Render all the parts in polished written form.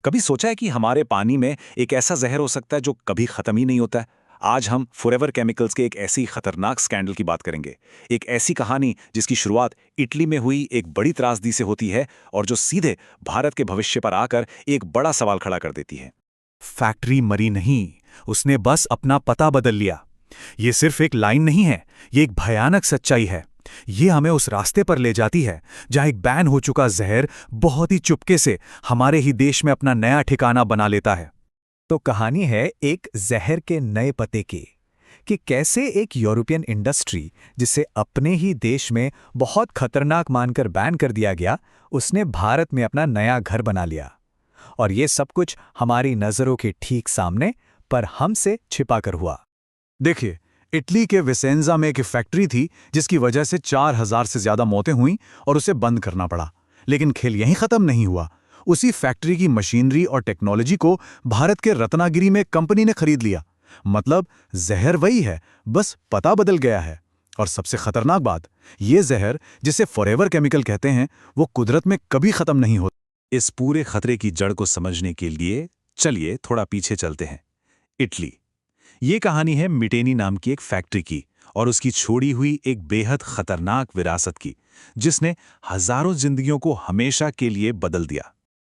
कभी सोचा है कि हमारे पानी में एक ऐसा जहर हो सकता है जो कभी खत्म ही नहीं होता है? आज हम फॉरएवर केमिकल्स के एक ऐसी खतरनाक स्कैंडल की बात करेंगे। एक ऐसी कहानी जिसकी शुरुआत इटली में हुई एक बड़ी त्रासदी से होती है और जो सीधे भारत के भविष्य पर आकर एक बड़ा सवाल खड़ा कर देती है। फैक्ट्री मरी नहीं, उसने बस अपना पता बदल लिया। ये सिर्फ एक लाइन नहीं है, ये एक भयानक सच्चाई है। ये हमें उस रास्ते पर ले जाती है जहां एक बैन हो चुका जहर बहुत ही चुपके से हमारे ही देश में अपना नया ठिकाना बना लेता है। तो कहानी है एक जहर के नए पते की, कि कैसे एक यूरोपियन इंडस्ट्री जिसे अपने ही देश में बहुत खतरनाक मानकर बैन कर दिया गया, उसने भारत में अपना नया घर बना लिया। और ये सब कुछ हमारी नजरों के ठीक सामने, पर हमसे छिपा कर हुआ। देखिए, इटली के विसेंजा में एक फैक्ट्री थी जिसकी वजह से 4000 से ज्यादा मौतें हुईं और उसे बंद करना पड़ा। लेकिन खेल यहीं खत्म नहीं हुआ। उसी फैक्ट्री की मशीनरी और टेक्नोलॉजी को भारत के रत्नागिरी में कंपनी ने खरीद लिया। मतलब जहर वही है, बस पता बदल गया है। और सबसे खतरनाक बात, ये जहर जिसे फॉरएवर केमिकल कहते हैं, वो कुदरत में कभी खत्म नहीं होता। इस पूरे खतरे की जड़ को समझने के लिए चलिए थोड़ा पीछे चलते हैं। इटली, ये कहानी है मिटेनी नाम की एक फैक्ट्री की और उसकी छोड़ी हुई एक बेहद खतरनाक विरासत की, जिसने हजारों जिंदगियों को हमेशा के लिए बदल दिया।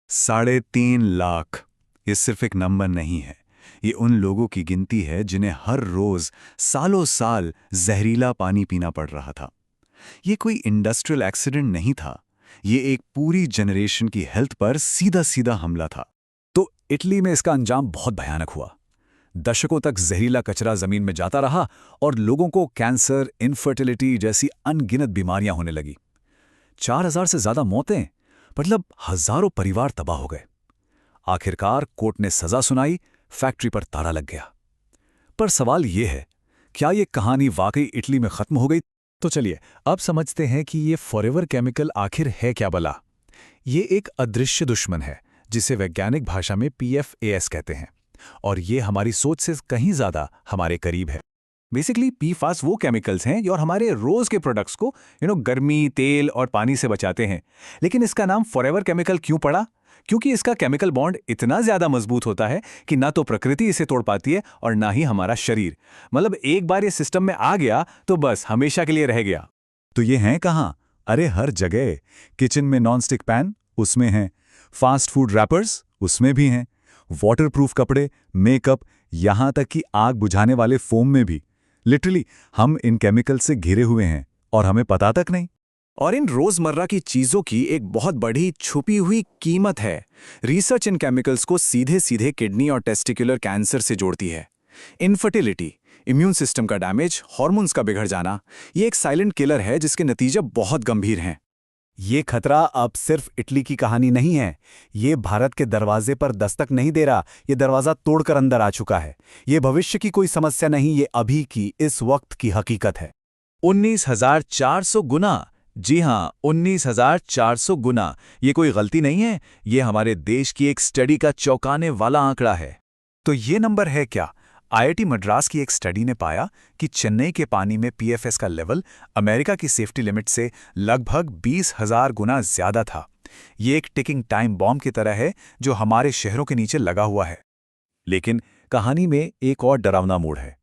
3.5 लाख, ये सिर्फ एक नंबर नहीं है। ये उन लोगों की गिनती है जिन्हें हर रोज सालों साल जहरीला पानी पीना पड़ रहा था। ये कोई इंडस्ट्रियल एक्सीडेंट नहीं था, ये एक पूरी जनरेशन की हेल्थ पर सीधा सीधा हमला था। तो इटली में इसका अंजाम बहुत भयानक हुआ। दशकों तक जहरीला कचरा जमीन में जाता रहा और लोगों को कैंसर, इनफर्टिलिटी जैसी अनगिनत बीमारियां होने लगी। 4000 से ज्यादा मौतें, मतलब हजारों परिवार तबाह हो गए। आखिरकार कोर्ट ने सजा सुनाई, फैक्ट्री पर ताला लग गया। पर सवाल यह है, क्या यह कहानी वाकई इटली में खत्म हो गई? तो चलिए अब समझते हैं कि ये फॉरएवर केमिकल आखिर है क्या भला। ये एक अदृश्य दुश्मन है जिसे वैज्ञानिक भाषा में PFAS कहते हैं, और ये हमारी सोच से कहीं ज्यादा हमारे करीब है। बेसिकली पीफास वो केमिकल्स हैं जो हमारे रोज के प्रोडक्ट्स को गर्मी, तेल और पानी से बचाते हैं। लेकिन इसका नाम फॉरएवर केमिकल क्यों पड़ा? क्योंकि इसका केमिकल बॉन्ड इतना ज्यादा मजबूत होता है कि ना तो प्रकृति इसे तोड़ पाती है और ना ही हमारा शरीर। मतलब एक बार ये सिस्टम में आ गया तो बस हमेशा के लिए रह गया। तो ये हैं कहाँ? अरे हर जगह। किचन में नॉनस्टिक पैन, उसमें हैं। फास्ट फूड रैपर्स, उसमें भी हैं। वाटरप्रूफ कपड़े, मेकअप, यहां तक कि आग बुझाने वाले फोम में भी। लिटरली हम इन केमिकल से घिरे हुए हैं और हमें पता तक नहीं। और इन रोजमर्रा की चीजों की एक बहुत बड़ी छुपी हुई कीमत है। रिसर्च इन केमिकल्स को सीधे सीधे किडनी और टेस्टिकुलर कैंसर से जोड़ती है। इनफर्टिलिटी, इम्यून सिस्टम का डैमेज, हार्मोन्स का बिगड़ जाना, ये एक साइलेंट किलर है जिसके नतीजे बहुत गंभीर हैं। ये खतरा अब सिर्फ इटली की कहानी नहीं है। ये भारत के दरवाजे पर दस्तक नहीं दे रहा, ये दरवाजा तोड़कर अंदर आ चुका है। ये भविष्य की कोई समस्या नहीं, ये अभी की, इस वक्त की हकीकत है। 19,400 गुना। जी हां, 19,400 गुना। ये कोई गलती नहीं है, ये हमारे देश की एक स्टडी का चौंकाने वाला आंकड़ा है। तो ये नंबर है क्या? IIT मद्रास की एक स्टडी ने पाया कि चेन्नई के पानी में PFS का लेवल अमेरिका की सेफ्टी लिमिट से लगभग 20,000 गुना ज्यादा था। ये एक टिकिंग टाइम बॉम्ब की तरह है जो हमारे शहरों के नीचे लगा हुआ है। लेकिन कहानी में एक और डरावना मोड़ है।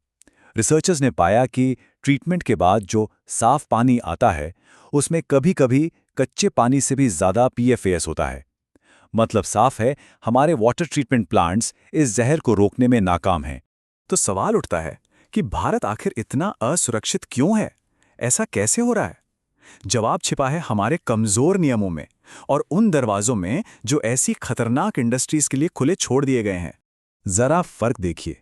रिसर्चर्स ने पाया कि ट्रीटमेंट के बाद जो साफ पानी आता है, उसमें कभी-कभी कच्चे पानी से भी ज्यादा PFAS होता है। मतलब साफ है, हमारे वाटर ट्रीटमेंट प्लांट्स इस जहर को रोकने में नाकाम हैं। तो सवाल उठता है कि भारत आखिर इतना असुरक्षित क्यों है? ऐसा कैसे हो रहा है? जवाब छिपा है हमारे कमजोर नियमों में और उन दरवाजों में जो ऐसी खतरनाक इंडस्ट्रीज के लिए खुले छोड़ दिए गए हैं। जरा फर्क देखिए।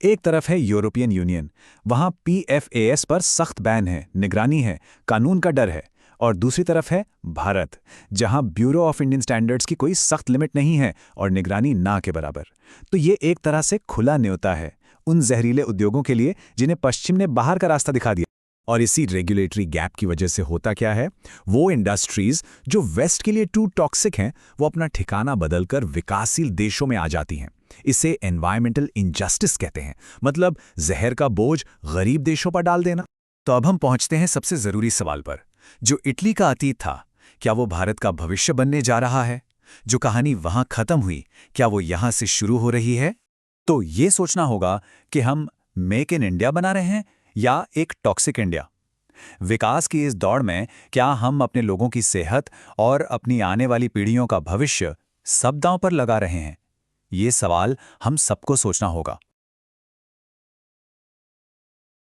एक तरफ है यूरोपियन यूनियन, वहां PFAS पर सख्त बैन है, निगरानी है, कानून का डर है। और दूसरी तरफ है भारत, जहां ब्यूरो ऑफ इंडियन स्टैंडर्ड्स की कोई सख्त लिमिट नहीं है और निगरानी ना के बराबर। तो ये एक तरह से खुला न्योता है उन जहरीले उद्योगों के लिए जिन्हें पश्चिम ने बाहर का रास्ता दिखा दिया। और इसी रेगुलेटरी गैप की वजह से होता क्या है, वो इंडस्ट्रीज जो वेस्ट के लिए टू टॉक्सिक हैं, वो अपना ठिकाना बदलकर विकासशील देशों में आ जाती हैं। इसे एनवायरमेंटल इनजस्टिस कहते हैं, मतलब जहर का बोझ गरीब देशों पर डाल देना। तो अब हम पहुंचते हैं सबसे जरूरी सवाल पर। जो इटली का अतीत था, क्या वो भारत का भविष्य बनने जा रहा है? जो कहानी वहां खत्म हुई, क्या वो यहां से शुरू हो रही है? तो ये सोचना होगा कि हम मेक इन इंडिया बना रहे हैं या एक टॉक्सिक इंडिया। विकास की इस दौड़ में क्या हम अपने लोगों की सेहत और अपनी आने वाली पीढ़ियों का भविष्य सब दांव पर लगा रहे हैं? ये सवाल हम सबको सोचना होगा।